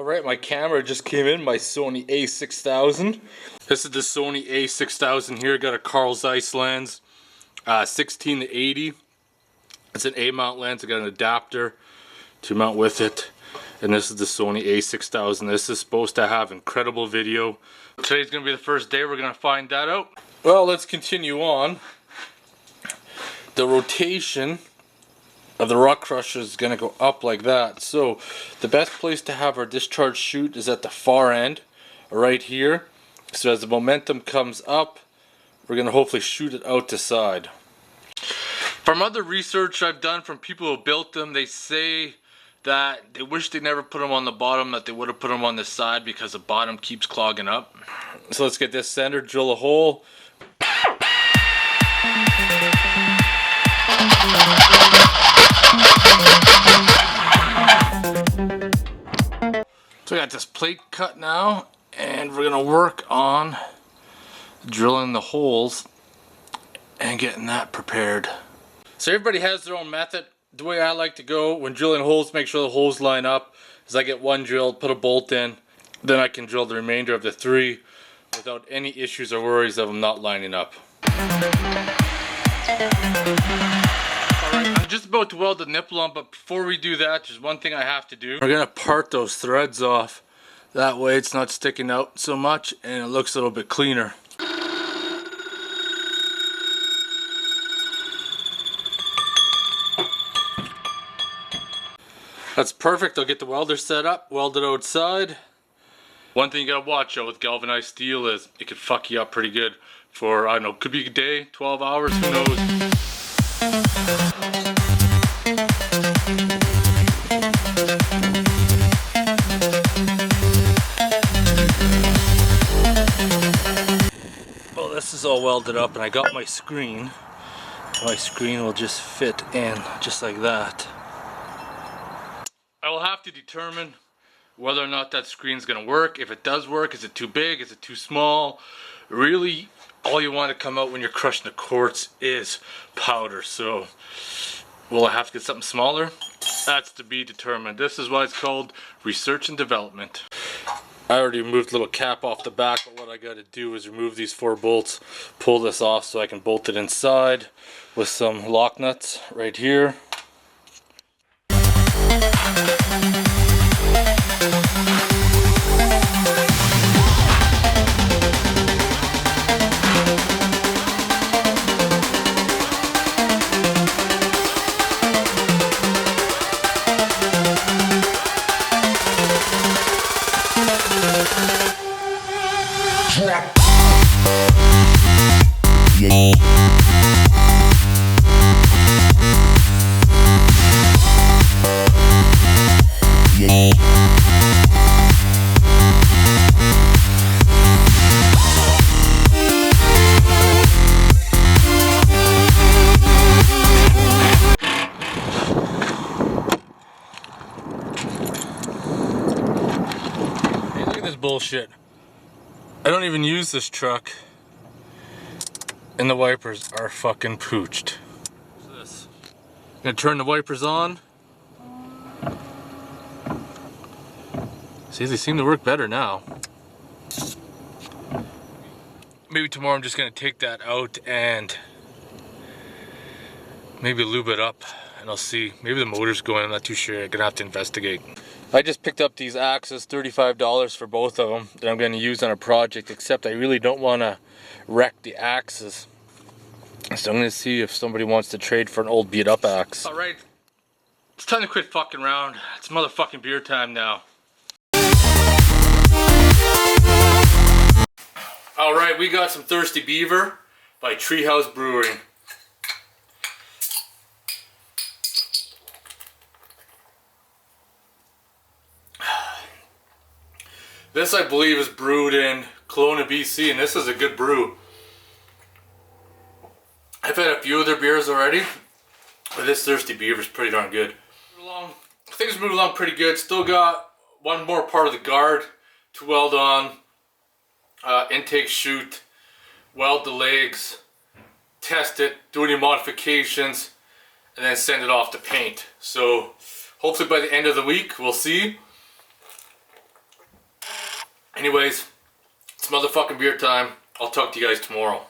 Alright, my camera just came in, my Sony a6000. This is the Sony a6000 here, got a Carl Zeiss lens, 16 to 80. It's an A mount lens, I got an adapter to mount with it. And this is the Sony a6000. This is supposed to have incredible video. Today's gonna be the first day we're gonna find that out. Well, let's continue on. The rotation of the rock crusher is going to go up like that. So the best place to have our discharge chute is at the far end, right here. So as the momentum comes up, we're going to hopefully shoot it out to side. From other research I've done from people who built them, they say that they wish they never put them on the bottom, that they would have put them on the side because the bottom keeps clogging up. So let's get this centered, drill a hole. So I got this plate cut now, and we're gonna work on drilling the holes and getting that prepared. So everybody has their own method. The way I like to go when drilling holes, make sure the holes line up, is I get one drilled, put a bolt in, then I can drill the remainder of the 3 without any issues or worries of them not lining up. I'm just about to weld the nipple on, but before we do that, there's one thing I have to do. We're gonna part those threads off. That way it's not sticking out so much and it looks a little bit cleaner. That's perfect. I'll get the welder set up, weld it outside. One thing you gotta watch out with galvanized steel is it could fuck you up pretty good for, I don't know, could be a day, 12 hours, who knows. Well, this is all welded up and I got my screen. My screen will just fit in just like that. I will have to determine whether or not that screen's gonna work. If it does work, is it too big? Is it too small? Really, all you want to come out when you're crushing the quartz is powder. So, will I have to get something smaller? That's to be determined. This is why it's called research and development. I already removed the little cap off the back, but what I gotta do is remove these 4 bolts, pull this off so I can bolt it inside with some lock nuts right here. Bullshit. I don't even use this truck and the wipers are fucking pooched. What's this? I'm gonna turn the wipers on. See, they seem to work better now. Maybe tomorrow I'm just gonna take that out and maybe lube it up and I'll see. Maybe the motor's going, I'm not too sure. I'm gonna have to investigate. I just picked up these axes, $35 for both of them, that I'm going to use on a project, except I really don't want to wreck the axes. So I'm going to see if somebody wants to trade for an old beat up axe. Alright, it's time to quit fucking around. It's motherfucking beer time now. Alright, we got some Thirsty Beaver by Treehouse Brewing. This, I believe, is brewed in Kelowna, BC, and this is a good brew. I've had a few of their beers already, but this Thirsty Beaver is pretty darn good. Things move along pretty good. Still got one more part of the guard to weld on. Intake chute, weld the legs, test it, do any modifications, and then send it off to paint. So hopefully by the end of the week, we'll see. Anyways, it's motherfucking beer time. I'll talk to you guys tomorrow.